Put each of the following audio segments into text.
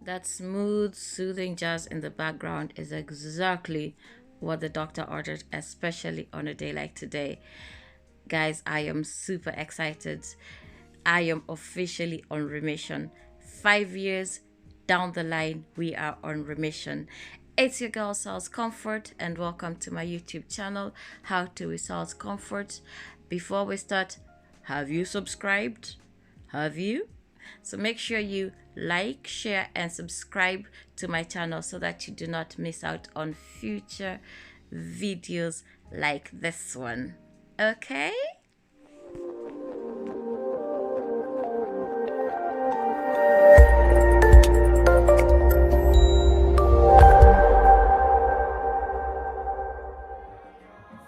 That smooth, soothing jazz in the background is exactly what the doctor ordered, especially on a day like today. Guys, I am super excited. I am officially on remission. 5 years down the line, we are on remission. It's your girl, Sal's Comfort, and welcome to my YouTube channel, How to with Sal's Comfort. Before we start, have you subscribed? Have you? So make sure you like, share, and subscribe to my channel so that you do not miss out on future videos like this one. Okay?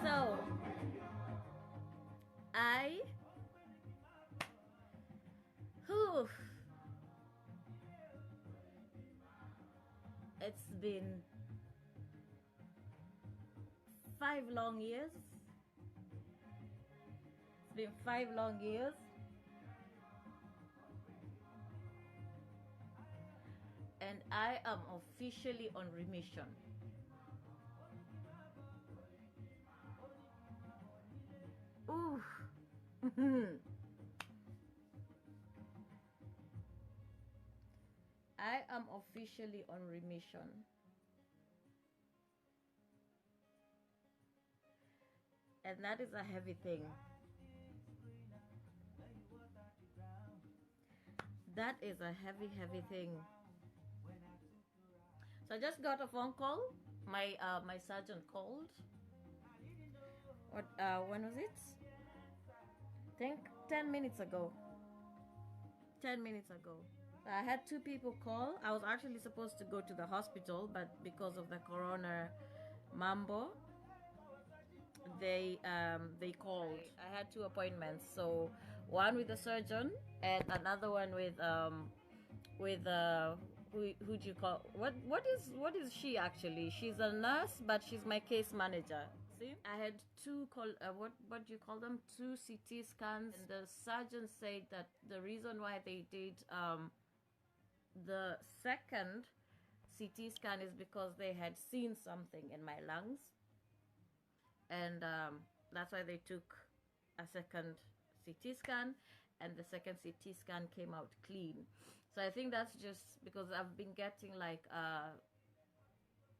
So, I. Whew, it's been 5 long years. It's been 5 long years. And I am officially on remission. Ooh. I am officially on remission. And that is a heavy thing. That is a heavy, heavy thing. So I just got a phone call. My surgeon called. What when was it? I think 10 minutes ago. 10 minutes ago. I had two people call. I was actually supposed to go to the hospital, but because of the corona mambo, they called. I had two appointments, so one with the surgeon and another one with who do you call, what is she actually? She's a nurse, but she's my case manager. See, I had two call what do you call them, two CT scans, and the surgeon said that the reason why they did the second CT scan is because they had seen something in my lungs, and that's why they took a second CT scan, and the second CT scan came out clean. So I think that's just because I've been getting like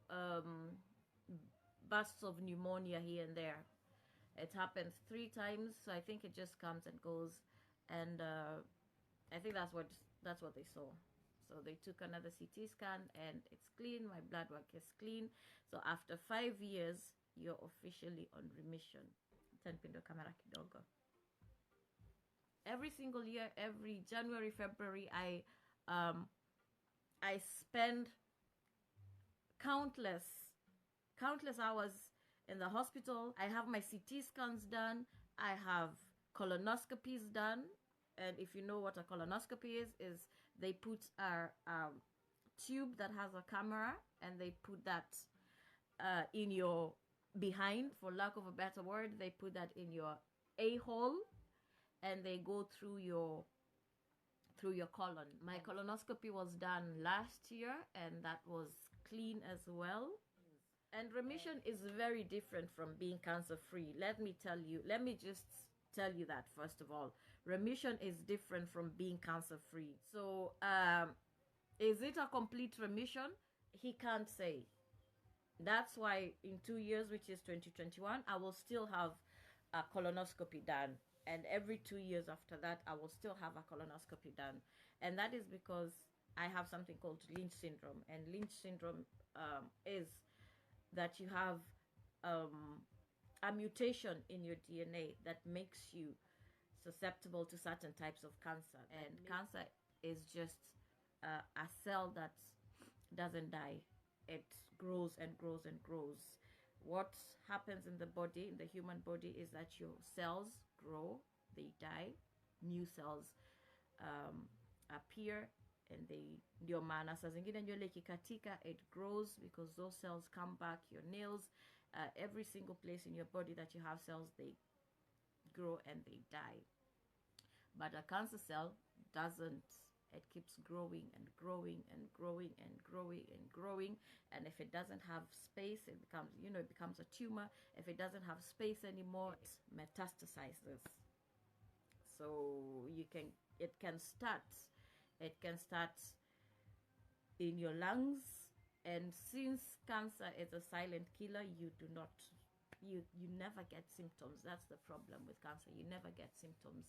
um, bursts of pneumonia here and there. It happens 3 times, so I think it just comes and goes, and I think that's what they saw. So they took another CT scan and it's clean. My blood work is clean. So after 5 years, you're officially on remission. Tenpindo camera kidogo. Every single year, every January, February, um I spend countless countless hours in the hospital. I have my CT scans done. I have colonoscopies done. And if you know what a colonoscopy is they put a tube that has a camera, and they put that in your behind, for lack of a better word. They put that in your a hole, and they go through your colon. My colonoscopy was done last year, and that was clean as well. And remission is very different from being cancer free. Let me just tell you that first of all. Remission is different from being cancer free. So, is it a complete remission? He can't say. That's why in 2 years, which is 2021, I will still have a colonoscopy done. And every 2 years after that, I will still have a colonoscopy done. And that is because I have something called Lynch syndrome. And Lynch syndrome is that you have a mutation in your DNA that makes you susceptible to certain types of cancer. And cancer is just a cell that doesn't die. It grows and grows and grows. What happens in the body, in the human body, is that your cells grow, they die, new cells appear, and they ndio maana saa zingine nywele ikikatika, it grows because those cells come back. Your nails, every single place in your body that you have cells, they grow and they die. But a cancer cell doesn't it keeps growing and growing and growing and growing and growing. And if it doesn't have space, it becomes, you know, it becomes a tumor. If it doesn't have space anymore, it metastasizes. So it can start in your lungs. And since cancer is a silent killer, you never get symptoms. That's the problem with cancer. You never get symptoms.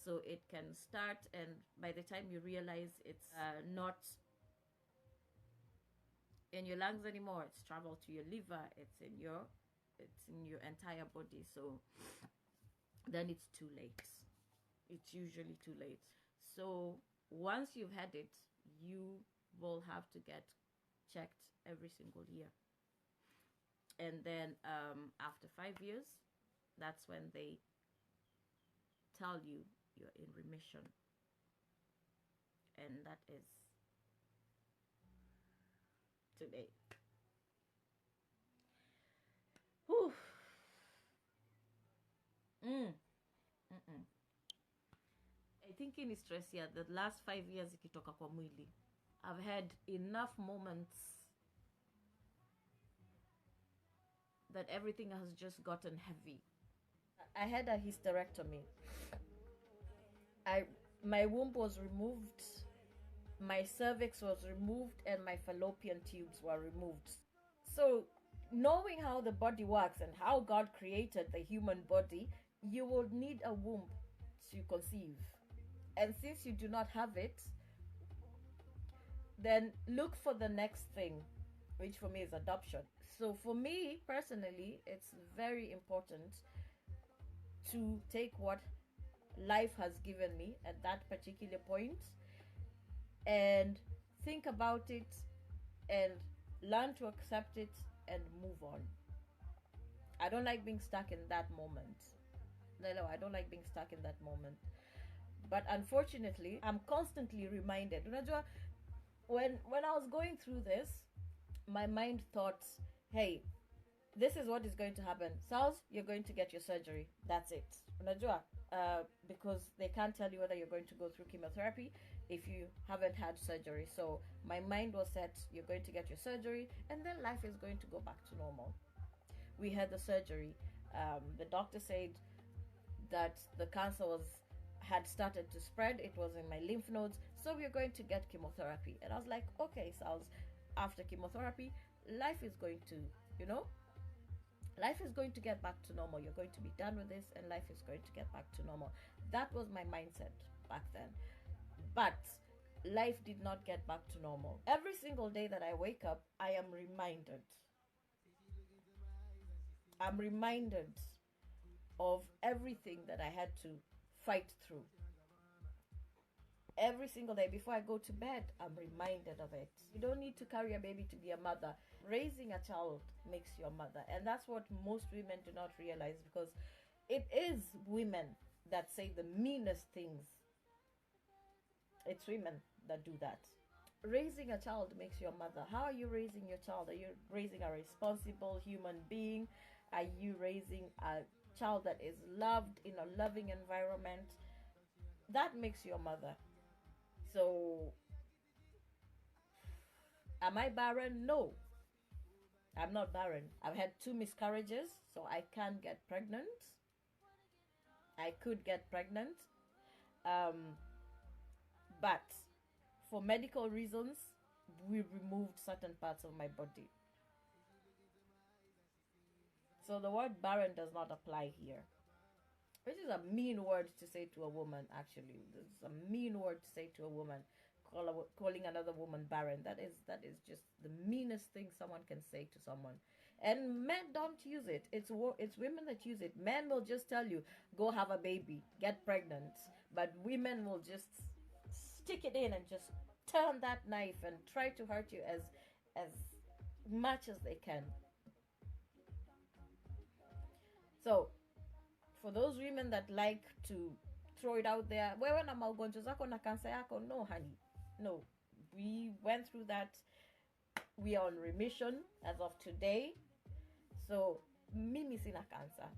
So it can start, and by the time you realize it's not in your lungs anymore, it's traveled to your liver, it's in your entire body. So then it's too late. It's usually too late. So once you've had it, you will have to get checked every single year. And then after 5 years, that's when they tell you you're in remission. And that is today. Whew. I think in stress here, the last 5 years ikitoka kwa mwili, I've had enough moments that everything has just gotten heavy. I had a hysterectomy. My womb was removed, my cervix was removed, and my fallopian tubes were removed. So knowing how the body works and how God created the human body, you will need a womb to conceive. And since you do not have it, then look for the next thing, which for me is adoption. So for me personally, it's very important to take what life has given me at that particular point and think about it and learn to accept it and move on. I don't like being stuck in that moment. No, I don't like being stuck in that moment. But unfortunately, I'm constantly reminded. When I was going through this, my mind thought, hey, this is what is going to happen. Sals, you're going to get your surgery. That's it. Because they can't tell you whether you're going to go through chemotherapy if you haven't had surgery. So my mind was set, you're going to get your surgery, and then life is going to go back to normal. We had the surgery. The doctor said that the cancer had started to spread. It was in my lymph nodes, so we're going to get chemotherapy. And I was like, okay, Sals, after chemotherapy, life is going to, life is going to get back to normal. You're going to be done with this and life is going to get back to normal. That was my mindset back then. But life did not get back to normal. Every single day that I wake up, I am reminded. I'm reminded of everything that I had to fight through. Every single day before I go to bed, I'm reminded of it. You don't need to carry a baby to be a mother. Raising a child makes you a mother. And that's what most women do not realize, because it is women that say the meanest things. It's women that do that. Raising a child makes you a mother. How are you raising your child? Are you raising a responsible human being? Are you raising a child that is loved in a loving environment? That makes you a mother. So, am I barren? No, I'm not barren. I've had 2 miscarriages, so I can get pregnant. I could get pregnant. But for medical reasons, we removed certain parts of my body. So the word barren does not apply here. Which is a mean word to say to a woman, actually. It's a mean word to say to a woman, calling another woman barren. That is just the meanest thing someone can say to someone. And men don't use it. It's women that use it. Men will just tell you, go have a baby, get pregnant. But women will just stick it in and just turn that knife and try to hurt you as much as they can. So, for those women that like to throw it out there, wewe na maugonjwa zako na kansa yako, no honey, no. We went through that. We are on remission as of today. So, mimi sina cancer.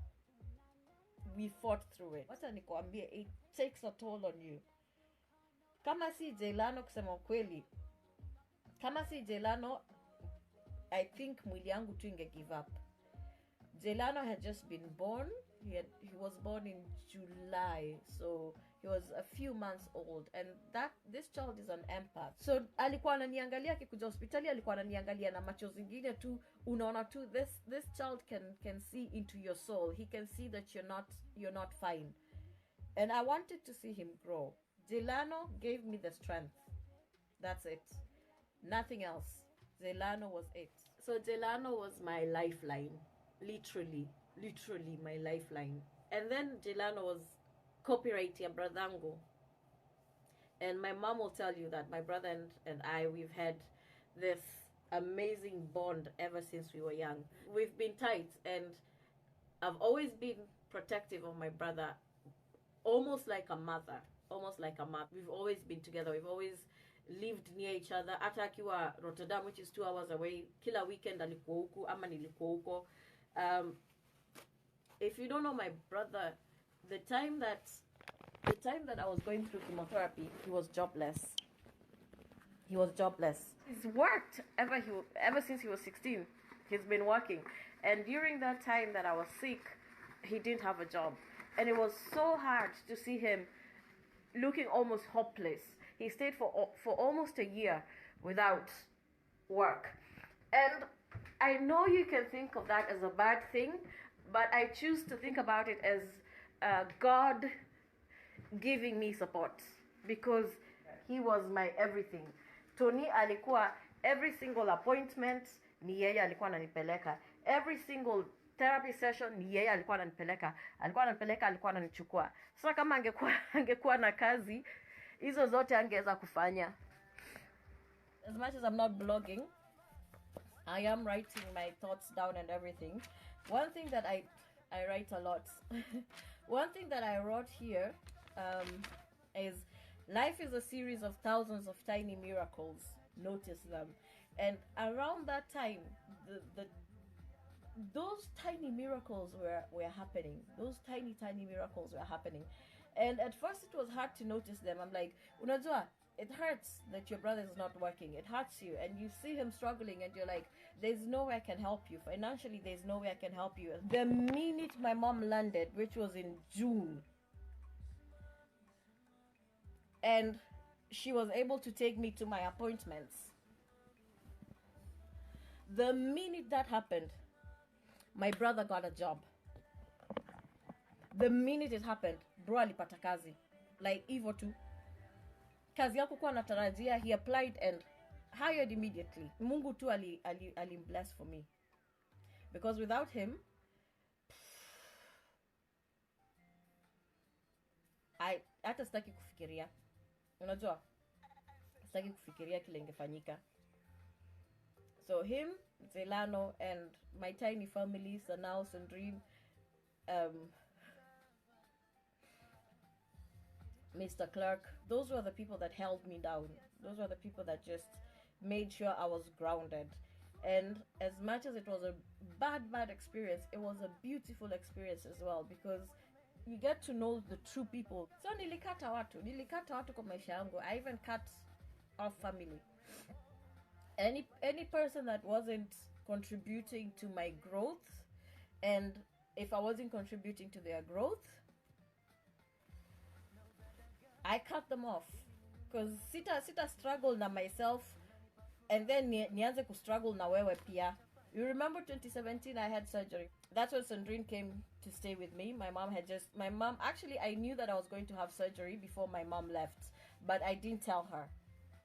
We fought through it. Wacha nikwambie, it takes a toll on you. kama si Jelano, kusema ukweli, kama si Jelano, I think mwili yangu tu inge give up. Jelano had just been born. He was born in July, so he was a few months old, and this child is an empath. So alikuwa ananiangalia akikuja hospitali, alikuwa ananiangalia na macho zingine tu, unaona tu this child can see into your soul. He can see that you're not fine. And I wanted to see him grow. Jelano gave me the strength. That's it. Nothing else. Jelano was it. So Jelano was my lifeline. Literally my lifeline. And then Jelano was copyright ya bradhango. And my mom will tell you that my brother and I, we've had this amazing bond ever since we were young. We've been tight, and I've always been protective of my brother, almost like a mother. We've always been together. We've always lived near each other. Hata akiwa Rotterdam, which is 2 hours away, kila weekend alikuwa huku ama nilikuwa huko. If you don't know my brother, the time that I was going through chemotherapy, he was jobless. He's worked ever since he was 16. He's been working, and during that time that I was sick, he didn't have a job, and it was so hard to see him looking almost hopeless. He stayed for almost a year without work, and I know you can think of that as a bad thing, but I choose to think about it as God giving me support, because he was my everything. Tony alikuwa, every single appointment ni yeye alikuwa ananipeleka. Every single therapy session ni yeye alikuwa ananipeleka. Alikuwa ananichukua. Sasa kama angekuwa na kazi, hizo zote angeweza kufanya. As much as I'm not blogging, I am writing my thoughts down and everything. One thing that I write a lot. One thing that I wrote here is, life is a series of thousands of tiny miracles. Notice them. And around that time, those tiny miracles were happening. Those tiny miracles were happening. And at first it was hard to notice them. I'm like, unajua, it hurts that your brother is not working. It hurts you, and you see him struggling, and you're like, there's no way I can help you. Financially, there's no way I can help you. The minute my mom landed, which was in June, and she was able to take me to my appointments, the minute that happened, my brother got a job. The minute it happened, bro alipata kazi. Like hivyo tu. Kazi yako kuwa natarajia, he applied and hired immediately. Mungu tu alim bless for me. Because without him, hata sitaki kufikiria. Unajua? Sitaki kufikiria kile ingefanyika. So him, Zelano, and my tiny family, Sanao, Sandrine, Mr. Clark, those were the people that held me down. Those were the people that just made sure I was grounded. And as much as it was a bad experience, it was a beautiful experience as well, because you get to know the true people. So nilikata watu kwa maisha yangu. I even cut off family. Any person that wasn't contributing to my growth, and if I wasn't contributing to their growth, I cut them off. Because sita struggle na myself, and then nianze ku struggle na wewe pia. You remember 2017 I had surgery. That's when Sandrine came to stay with me. My mom actually, I knew that I was going to have surgery before my mom left, but I didn't tell her.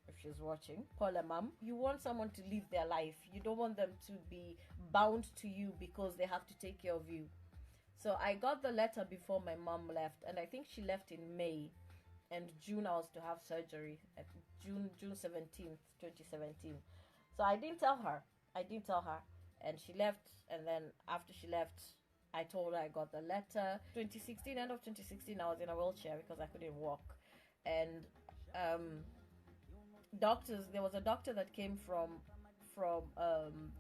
If she's watching, Paula mom, you want someone to live their life. You don't want them to be bound to you because they have to take care of you. So I got the letter before my mom left, and I think she left in May, and June I was to have surgery at June 17th, 2017. So I didn't tell her, and she left. And then after she left, I told her I got the letter. 2016, end of 2016, I was in a wheelchair because I couldn't walk, and there was a doctor that came from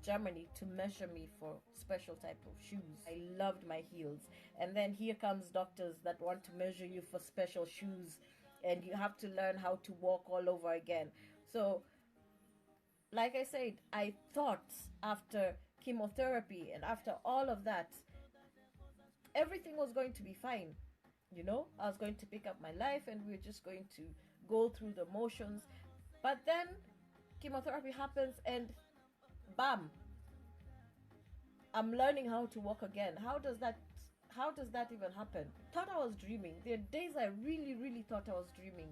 Germany to measure me for special type of shoes. I loved my heels, and then here comes doctors that want to measure you for special shoes. and you have to learn how to walk all over again. So like I said, I thought after chemotherapy and after all of that, everything was going to be fine. You know, I was going to pick up my life and we were just going to go through the motions. But then chemotherapy happens and bam, I'm learning how to walk again. How does that even happen? Thought I was dreaming. There are days I really thought I was dreaming,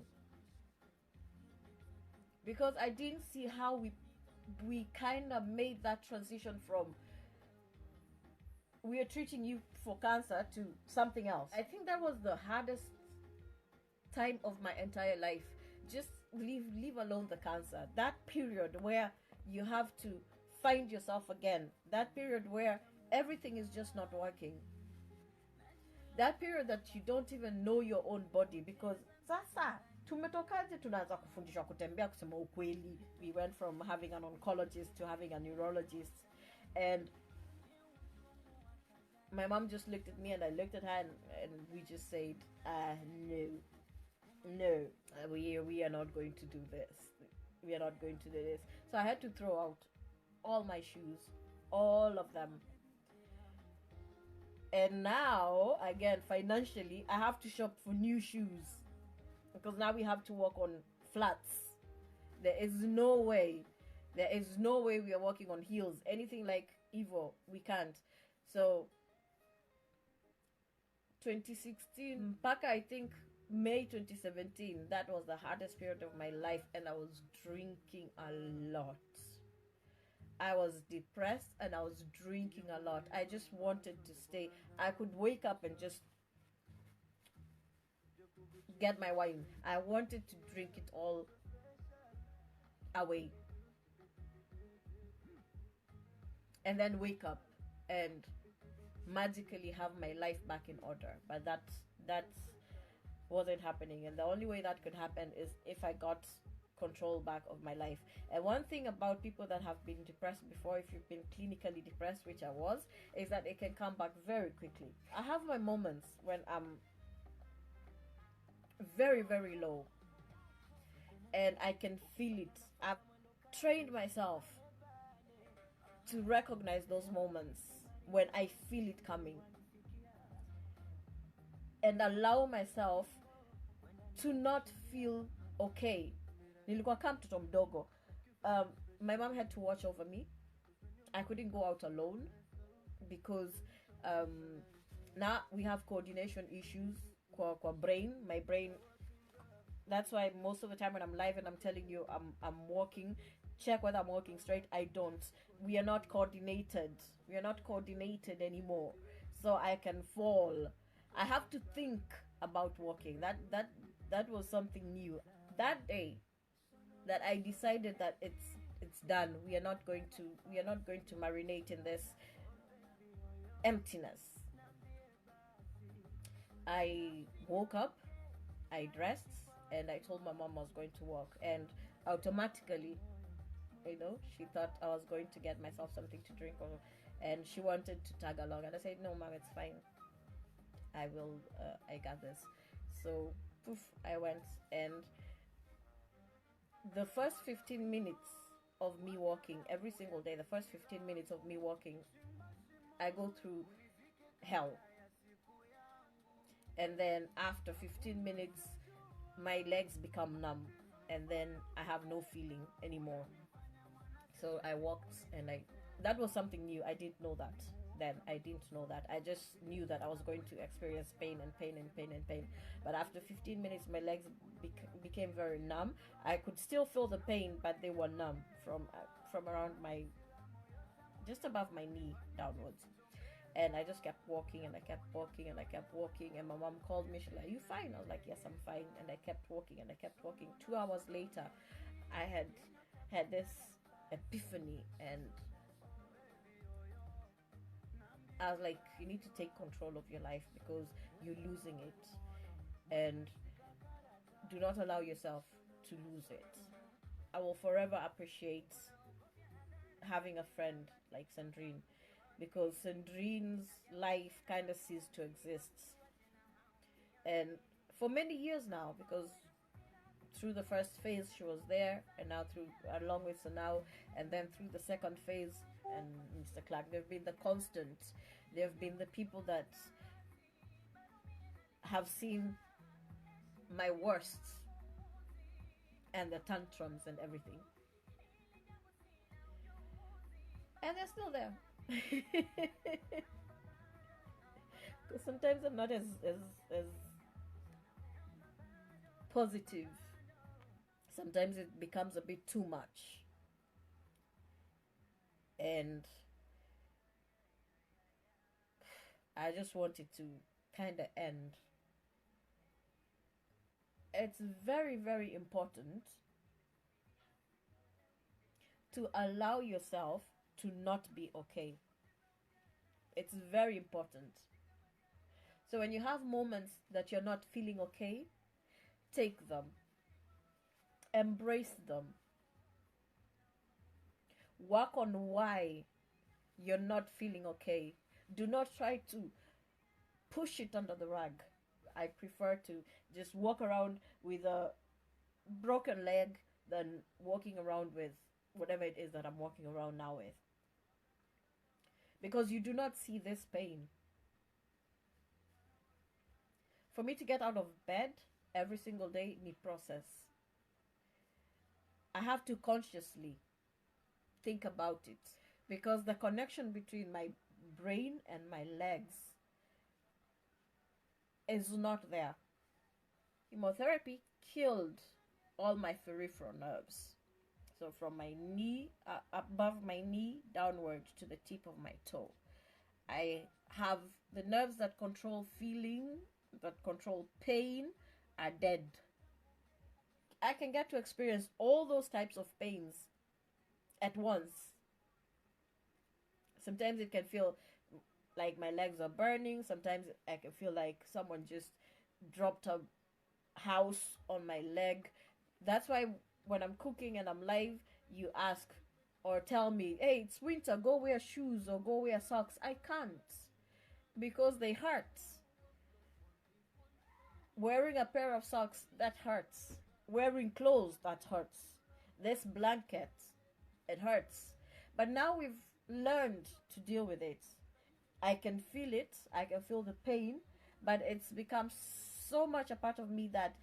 because I didn't see how we kind of made that transition from we are treating you for cancer to something else. I think that was the hardest time of my entire life. Just leave alone the cancer. That period where you have to find yourself again. That period where everything is just not working. That period that you don't even know your own body, because sasa tumetokaje tunaanza kufundishwa kutembea kusema ukweli. We went from having an oncologist to having a neurologist, and my mom just looked at me and I looked at her, and we just said, no, we are not going to do this. We are not going to do this. So I had to throw out all my shoes, all of them. And now, again, financially, I have to shop for new shoes, because now we have to walk on flats. There is no way we are walking on heels. Anything like Evo, we can't. So 2016 mpaka I think May 2017, that was the hardest period of my life, and I was drinking a lot. I was depressed and I was drinking a lot. I just wanted to stay. I could wake up and just get my wine. I wanted to drink it all away, and then wake up and magically have my life back in order. But that wasn't happening, and the only way that could happen is if I got control back of my life. And one thing about people that have been depressed before, if you've been clinically depressed, which I was, is that it can come back very quickly. I have my moments when I'm very low and I can feel it. I've trained myself to recognize those moments when I feel it coming, and allow myself to not feel okay. Nilikuwa kama mtoto mdogo. My mom had to watch over me. I couldn't go out alone because now we have coordination issues kwa brain. My brain, that's why most of the time when I'm live and I'm telling you I'm walking, check whether I'm walking straight. I don't. We are not coordinated. We are not coordinated anymore. So I can fall. I have to think about walking. That was something new. That day that I decided that it's done. We are not going to marinate in this emptiness. I woke up, I dressed, and I told my mom I was going to walk, and automatically, she thought I was going to get myself something to drink, and she wanted to tag along, and I said, no, mom, it's fine. I got this. So poof, I went, and the first 15 minutes of me walking every single day, the first 15 minutes of me walking, I go through hell. And then after 15 minutes, my legs become numb, and then I have no feeling anymore. So I walked, and that was something new. I didn't know that then. I didn't know that. I just knew that I was going to experience pain. But after 15 minutes, my legs became very numb. I could still feel the pain, but they were numb from around just above my knee downwards. And I just kept walking, and I kept walking, and I kept walking. And my mom called me. She's like, "You fine?" I was like, "Yes, I'm fine." And I kept walking, and I kept walking. 2 hours later, I had this epiphany, and I was like, you need to take control of your life because you're losing it, and do not allow yourself to lose it. I will forever appreciate having a friend like Sandrine, because Sandrine's life kind of ceased to exist, and for many years now, because through the first phase she was there, and now through along with Sanao, and then through the second phase and Mr. Clark, they've been the constant. They've been the people that have seen my worsts and the tantrums and everything, and they're still there. Because sometimes I'm not as positive. Sometimes it becomes a bit too much, and I just want it to kind of end. It's very, very important to allow yourself to not be okay. It's very important. So when you have moments that you're not feeling okay, take them. Embrace them. Work on why you're not feeling okay. Do not try to push it under the rug. I prefer to just walk around with a broken leg than walking around with whatever it is that I'm walking around now with. Because you do not see this pain. For me to get out of bed every single day, need process. I have to consciously think about it, because the connection between my brain and my legs is not there. Chemotherapy killed all my peripheral nerves. So from my knee, above my knee, downward to the tip of my toe. I have the nerves that control feeling, that control pain, are dead. I can get to experience all those types of pains at once. Sometimes it can feel like my legs are burning. Sometimes I can feel like someone just dropped a house on my leg. That's why when I'm cooking and I'm live, you ask or tell me, hey, it's winter, go wear shoes or go wear socks. I can't, because they hurt. Wearing a pair of socks, that hurts. Wearing clothes, that hurts. This blanket, it hurts. But now we've learned to deal with it. I can feel it, I can feel the pain, but it's become so much a part of me that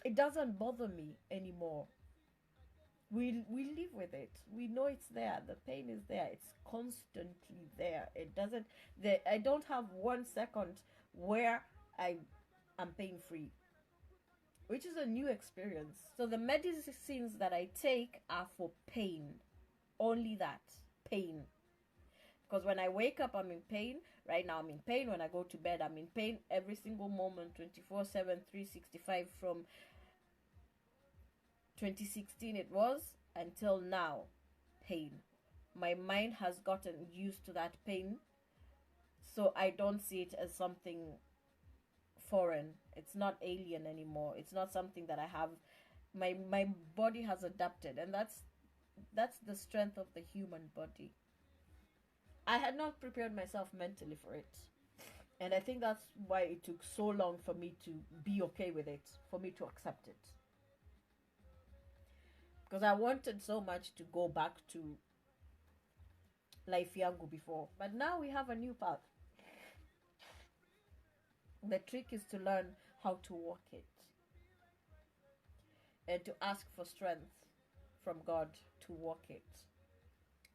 it doesn't bother me anymore. We live with it. We know it's there. The pain is there. It's constantly there. I don't have 1 second where I'm pain free, which is a new experience. So the medicines that I take are for pain. Only that. Pain. Because when I wake up, I'm in pain. Right now, I'm in pain. When I go to bed, I'm in pain every single moment, 24/7, 365, from 2016 it was until now. Pain. My mind has gotten used to that pain, so I don't see it as something foreign. It's not alien anymore. It's not something that I have. My body has adapted, and that's the strength of the human body. I had not prepared myself mentally for it, and I think that's why it took so long for me to be okay with it, for me to accept it, because I wanted so much to go back to life yangu before. But now we have a new path. The trick is to learn how to walk it and to ask for strength from God to walk it.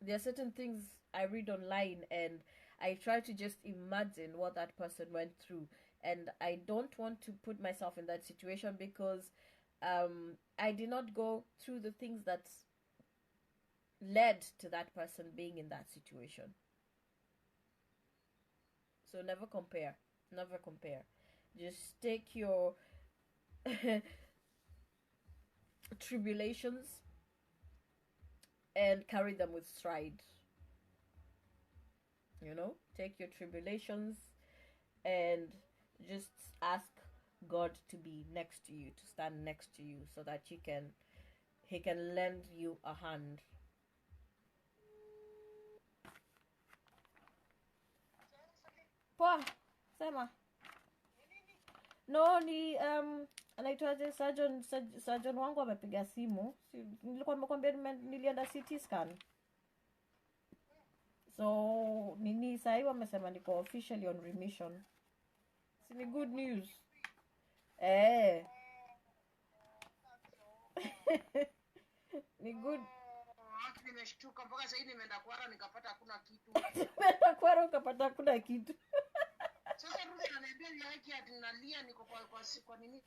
There are certain things I read online and I try to just imagine what that person went through, and I don't want to put myself in that situation, because I did not go through the things that led to that person being in that situation. So never compare. Never compare. Just take your tribulations and carry them with stride. You know, take your tribulations and just ask God to be next to you, to stand next to you, so that He can lend you a hand. Poa, sema. No, ni anaitwaje, surgeon wangu amepiga simu. Nilikuwa nimekwambia nilienda CT scan. So nini sasa wamesema niko officially on remission. Si ni good news? Ni good. Nimeshtuka mpaka sasa nimeenda kwara nikapata hakuna kitu. Nimeenda kwara ukapata hakuna kitu. Sasa Ruth ananiambia ni haki ati nalia niko kwa nini?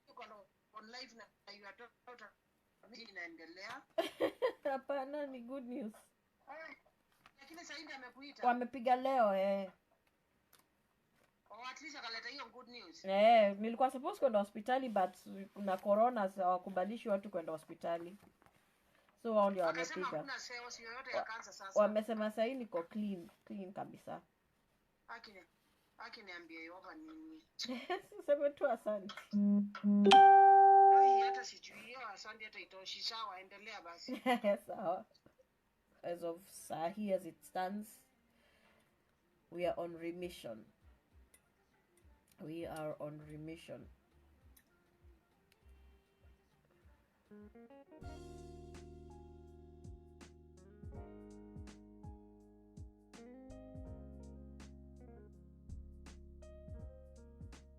Niko on live na you are daughter. Mimi inaendelea. Hapana, ni good news. Lakini sasa hivi amekuita. Wamepiga leo At least akaleta hiyo good news. Nilikuwa supposed kwenda hospitali but kuna corona hawakubalishi watu kwenda hospitali. So wao ndio wamepiga. Akasema hakuna cells yoyote ya cancer sasa. Wamesema sasa niko clean kabisa. Niambie Yehova nini? Sema tu asante. Hata sijui hiyo asante hata itoshi. Sawa, endelea basi. Sawa. As of Sahi, as it stands, we are on remission. We are on remission.